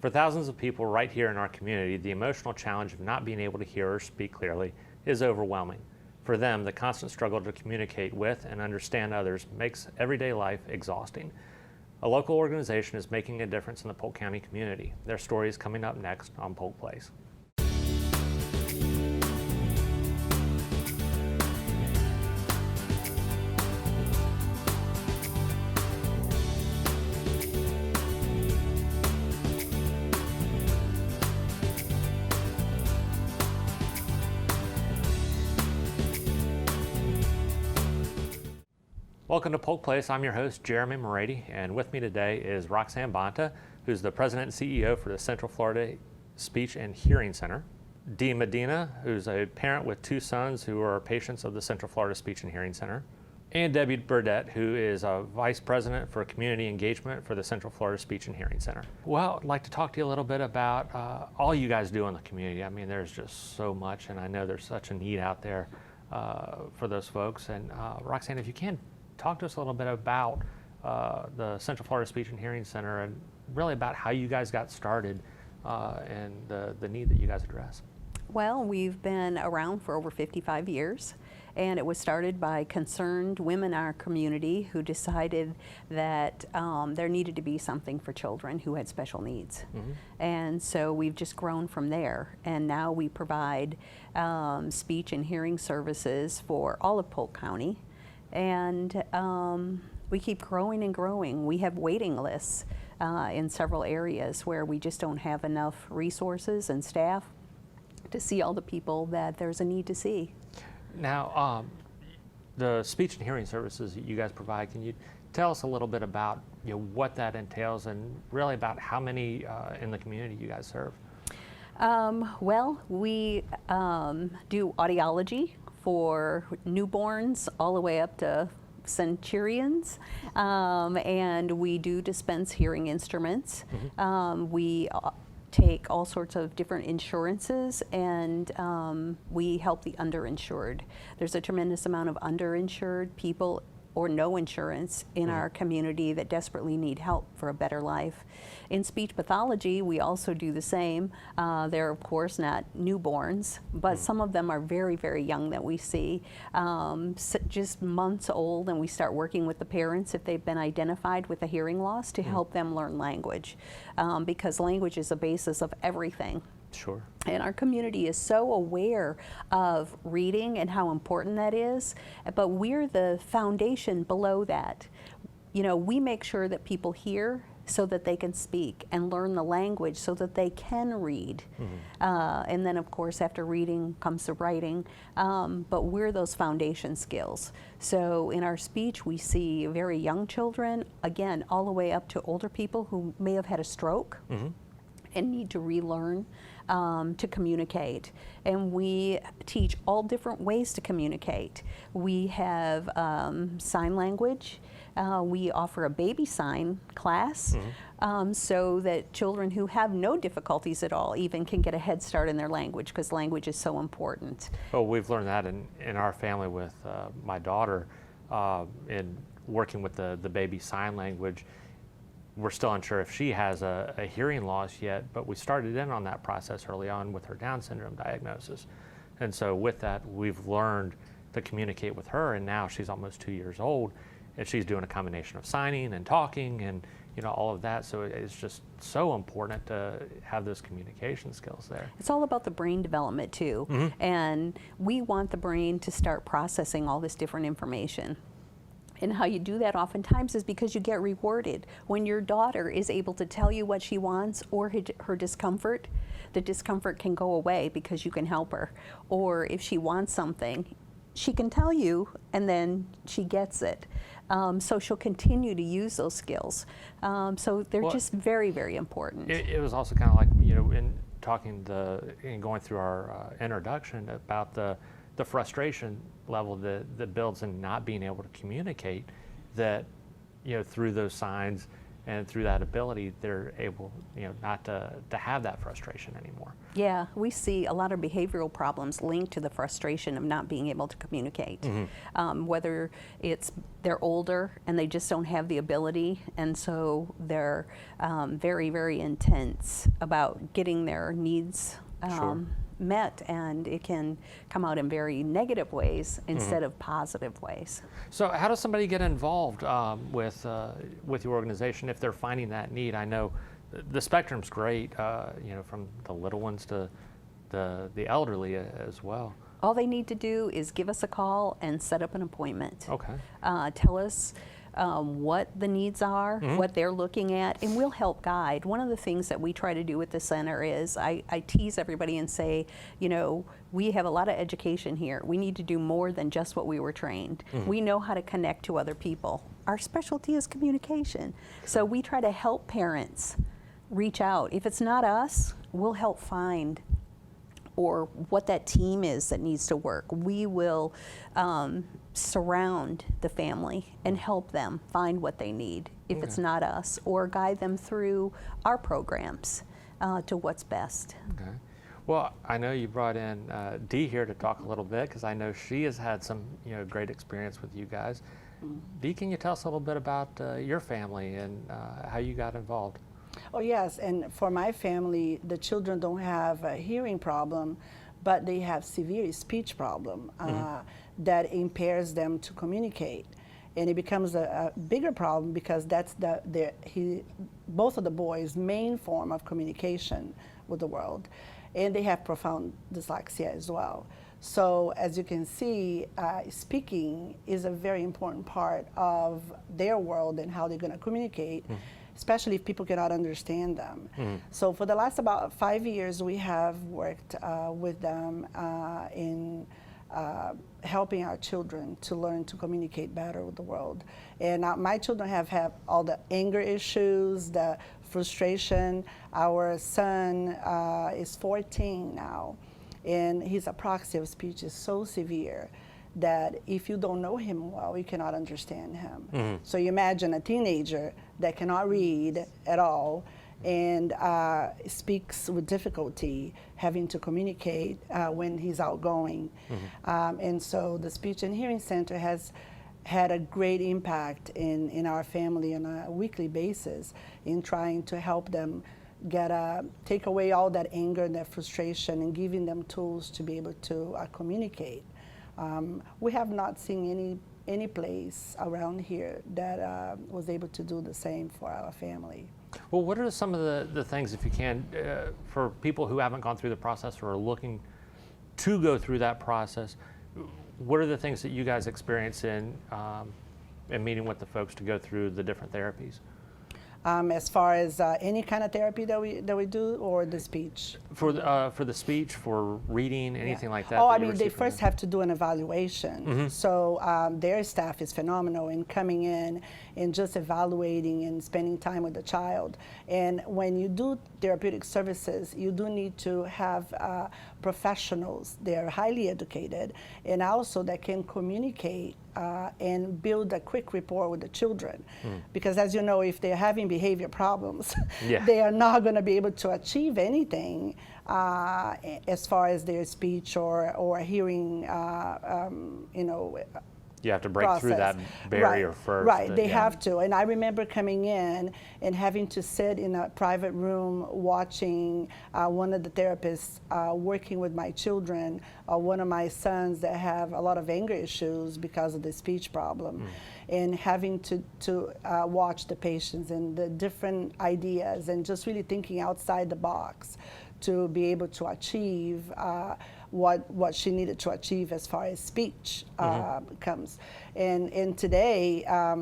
For thousands of people right here in our community, the emotional challenge of not being able to hear or speak clearly is overwhelming. For them, the constant struggle to communicate with and understand others makes everyday life exhausting. A local organization is making a difference in the Polk County community. Their story is coming up next on Polk Place. Welcome to Polk Place. I'm your host, Jeremy Morady, and with me today is Roxanne Bonta, who's the president and CEO for the Central Florida Speech and Hearing Center. Dee Medina, who's a parent with two sons who are patients of the Central Florida Speech and Hearing Center. And Debbie Burdett, who is a vice president for community engagement for the Central Florida Speech and Hearing Center. Well, I'd like to talk to you a little bit about all you guys do in the community. I mean, there's just so much, and I know there's such a need out there for those folks. And Roxanne, if you can, talk to us a little bit about the Central Florida Speech and Hearing Center and really about how you guys got started and the need that you guys address. Well, we've been around for over 55 years, and it was started by concerned women in our community who decided that there needed to be something for children who had special needs. Mm-hmm. And so we've just grown from there, and now we provide speech and hearing services for all of Polk County. And we keep growing and growing. We have waiting lists in several areas where we just don't have enough resources and staff to see all the people that there's a need to see. Now, the speech and hearing services that you guys provide, can you tell us a little bit about what that entails and really about how many in the community you guys serve? Well, we do audiology for newborns all the way up to centurions, and we do dispense hearing instruments. Mm-hmm. We take all sorts of different insurances, and we help the underinsured. There's a tremendous amount of underinsured people or no insurance in mm-hmm. our community that desperately need help for a better life. In speech pathology, we also do the same. They're, of course, not newborns, but mm-hmm. some of them are very, very young that we see, just months old, and we start working with the parents if they've been identified with a hearing loss to mm-hmm. help them learn language, because language is the basis of everything. Sure. And our community is so aware of reading and how important that is, but we're the foundation below that. You know, we make sure that people hear so that they can speak and learn the language so that they can read. Mm-hmm. And then, of course, after reading comes the writing, but we're those foundation skills. So in our speech, we see very young children, again, all the way up to older people who may have had a stroke. Mm-hmm. and need to relearn to communicate. And we teach all different ways to communicate. We have sign language. We offer a baby sign class mm-hmm. So that children who have no difficulties at all even can get a head start in their language, because language is so important. Well, we've learned that in our family with my daughter in working with the baby sign language. We're still unsure if she has a hearing loss yet, but we started in on that process early on with her Down syndrome diagnosis. And so with that, we've learned to communicate with her, and now she's almost 2 years old, and she's doing a combination of signing and talking and all of that. So it's just so important to have those communication skills there. It's all about the brain development too. Mm-hmm. And we want the brain to start processing all this different information. And how you do that oftentimes is because you get rewarded. When your daughter is able to tell you what she wants or her discomfort, the discomfort can go away because you can help her. Or if she wants something, she can tell you and then she gets it. So she'll continue to use those skills. So they're just very, very important. It was also kind of like, in talking in going through our introduction about the frustration level that builds in not being able to communicate, that through those signs and through that ability, they're able, not to have that frustration anymore. Yeah, we see a lot of behavioral problems linked to the frustration of not being able to communicate. Whether it's they're older and they just don't have the ability, and so they're very, very intense about getting their needs Sure. met, and it can come out in very negative ways instead of positive ways. So how does somebody get involved with your organization if they're finding that need? I know the spectrum's great, from the little ones to the elderly as well. All they need to do is give us a call and set up an appointment. Okay. Tell us what the needs are, what they're looking at, and we'll help guide. One of the things that we try to do with the center is I tease everybody and say, we have a lot of education here. We need to do more than just what we were trained. We know how to connect to other people. Our specialty is communication. So we try to help parents reach out. If it's not us, we'll help find or what that team is that needs to work. We will surround the family and help them find what they need if it's not us, or guide them through our programs to what's best. Okay. Well, I know you brought in Dee here to talk a little bit, because I know she has had some great experience with you guys. Dee, can you tell us a little bit about your family and how you got involved? Oh yes, and for my family, the children don't have a hearing problem, but they have severe speech problem that impairs them to communicate. And it becomes a bigger problem because that's both of the boys' main form of communication with the world. And they have profound dyslexia as well. So as you can see, speaking is a very important part of their world and how they're going to communicate, especially if people cannot understand them. So for the last about 5 years, we have worked with them in helping our children to learn to communicate better with the world. And my children have all the anger issues, the frustration. Our son is 14 now, and his apraxia of speech is so severe that if you don't know him well, you cannot understand him. So you imagine a teenager that cannot read at all and speaks with difficulty, having to communicate when he's outgoing. And so the Speech and Hearing Center has had a great impact in our family on a weekly basis in trying to help them take away all that anger and that frustration and giving them tools to be able to communicate. We have not seen any place around here that was able to do the same for our family. Well, what are some of the things, if you can, for people who haven't gone through the process or are looking to go through that process, what are the things that you guys experience in meeting with the folks to go through the different therapies? As far as any kind of therapy that we do, or the speech? For the speech, for reading, anything like that? Oh, that I you mean, they receive from first them? have to do an evaluation. So their staff is phenomenal in coming in and just evaluating and spending time with the child. And when you do therapeutic services, you do need to have professionals. They're highly educated and also that can communicate and build a quick rapport with the children. Because as you know, if they're having behavior problems, they are not going to be able to achieve anything as far as their speech or hearing, You have to break through that barrier first. Right, they have to. And I remember coming in and having to sit in a private room watching one of the therapists working with my children, one of my sons that have a lot of anger issues because of the speech problem, and having to watch the patients and the different ideas and just really thinking outside the box to be able to achieve what she needed to achieve as far as speech comes. And today, I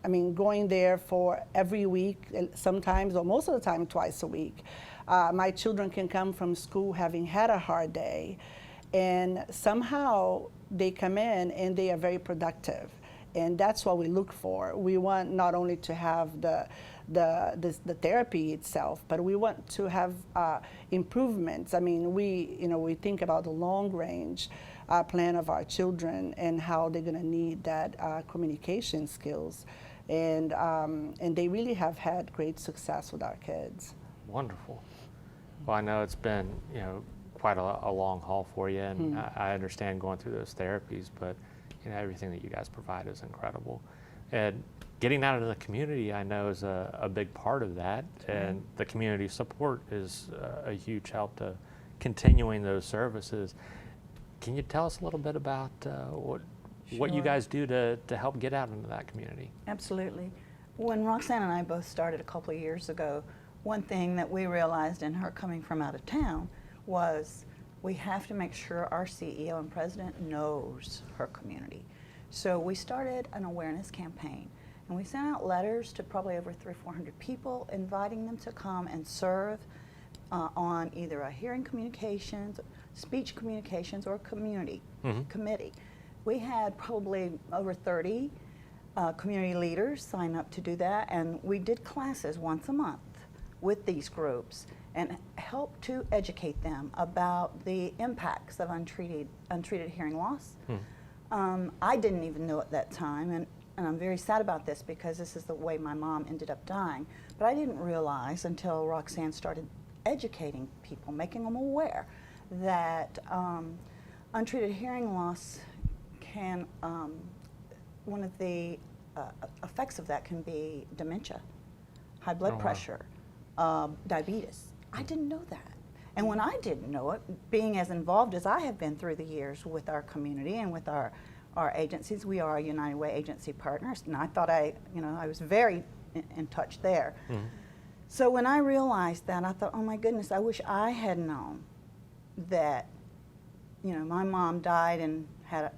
mean, going there for every week, sometimes or most of the time twice a week, my children can come from school having had a hard day, and somehow they come in and they are very productive. And that's what we look for. We want not only to have the therapy itself, but we want to have improvements. I mean, we think about the long range plan of our children and how they're going to need that communication skills. and they really have had great success with our kids. Wonderful. Well, I know it's been, you know, quite a long haul for you, and I understand going through those therapies, but you know, everything that you guys provide is incredible. And getting out into the community, I know, is a big part of that, and the community support is a huge help to continuing those services. Can you tell us a little bit about what you guys do to help get out into that community? Absolutely. When Roxanne and I both started a couple of years ago, one thing that we realized in her coming from out of town was we have to make sure our CEO and president knows her community. So we started an awareness campaign, and we sent out letters to probably over 300 or 400 people, inviting them to come and serve on either a hearing communications, speech communications, or community committee. We had probably over 30 community leaders sign up to do that, and we did classes once a month with these groups and help to educate them about the impacts of untreated hearing loss. I didn't even know at that time, and I'm very sad about this because this is the way my mom ended up dying, but I didn't realize until Roxanne started educating people, making them aware that untreated hearing loss can, one of the effects of that can be dementia, high blood pressure, diabetes. I didn't know that. And when I didn't know it, being as involved as I have been through the years with our community and with our agencies, we are a United Way agency partners, and I thought I was very in touch there. So when I realized that, I thought, oh my goodness, I wish I had known that, you know, my mom died and had a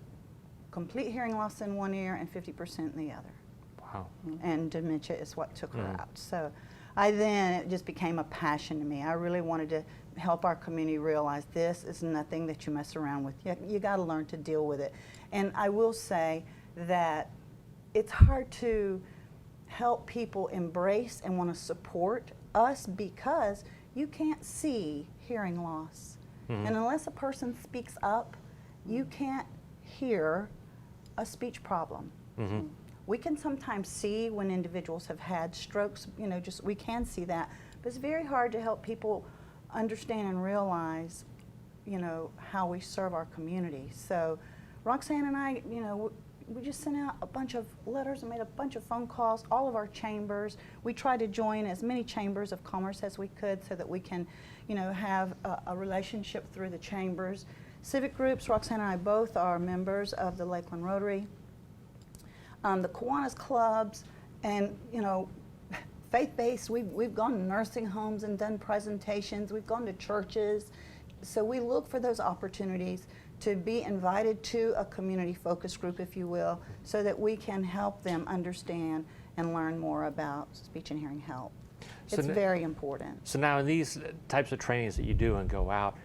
complete hearing loss in one ear and 50% in the other. Wow. And dementia is what took her out. So it just became a passion to me. I really wanted to help our community realize this is nothing that you mess around with. You got to learn to deal with it. And I will say that it's hard to help people embrace and want to support us because you can't see hearing loss. And unless a person speaks up, you can't hear a speech problem. We can sometimes see when individuals have had strokes, you know, we can see that, but it's very hard to help people understand and realize, you know, how we serve our community. So Roxanne and I, you know, we just sent out a bunch of letters and made a bunch of phone calls, all of our chambers. We tried to join as many chambers of commerce as we could so that we can, you know, have a relationship through the chambers. Civic groups, Roxanne and I both are members of the Lakeland Rotary, the Kiwanis clubs, and, you know, faith-based, we've gone to nursing homes and done presentations. We've gone to churches. So we look for those opportunities to be invited to a community focus group, if you will, so that we can help them understand and learn more about speech and hearing health. It's very important. So now in these types of trainings that you do and go out,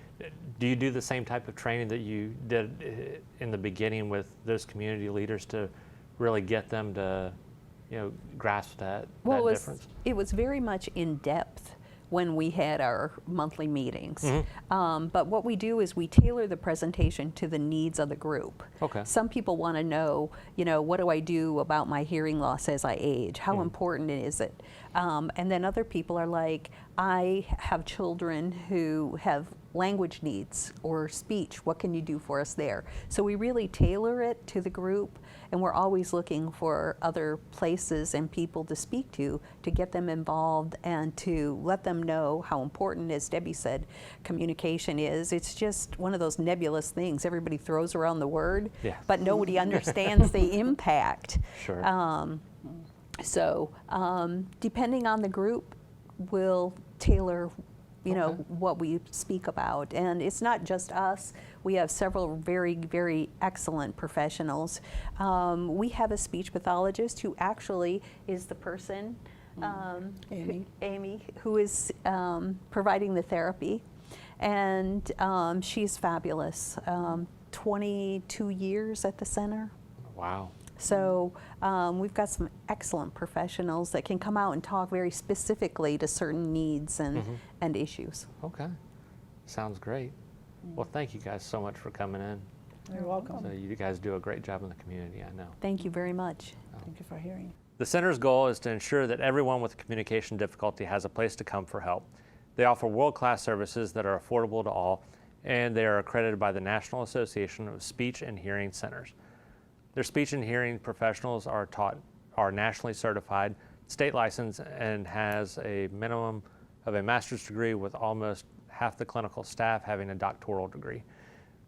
do you do the same type of training that you did in the beginning with those community leaders to really get them to, you know, grasp that difference? It was very much in depth when we had our monthly meetings. But what we do is we tailor the presentation to the needs of the group. Okay. Some people want to know, you know, what do I do about my hearing loss as I age? How important is it? And then other people are like, I have children who have language needs or speech. What can you do for us there? So we really tailor it to the group, and we're always looking for other places and people to speak to get them involved and to let them know how important, as Debbie said, communication is. It's just one of those nebulous things. Everybody throws around the word, but nobody understands the impact. Sure. So depending on the group, we'll tailor, you know, what we speak about. And it's not just us. We have several very, very excellent professionals. We have a speech pathologist who actually is the person, Amy, who is providing the therapy. And she's fabulous. 22 years at the center. Wow. So we've got some excellent professionals that can come out and talk very specifically to certain needs and issues. Okay. Sounds great. Well, thank you guys so much for coming in. You're welcome. So you guys do a great job in the community, I know. Thank you very much. Thank you for hearing. The center's goal is to ensure that everyone with communication difficulty has a place to come for help. They offer world-class services that are affordable to all, and they are accredited by the National Association of Speech and Hearing Centers. Their speech and hearing professionals are nationally certified, state licensed, and has a minimum of a master's degree, with almost half the clinical staff having a doctoral degree.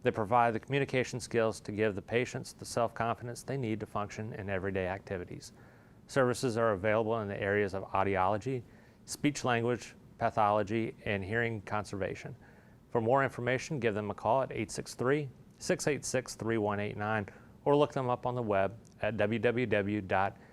They provide the communication skills to give the patients the self-confidence they need to function in everyday activities. Services are available in the areas of audiology, speech-language pathology, and hearing conservation. For more information, give them a call at 863-686-3189 or look them up on the web at www.cfshc.org.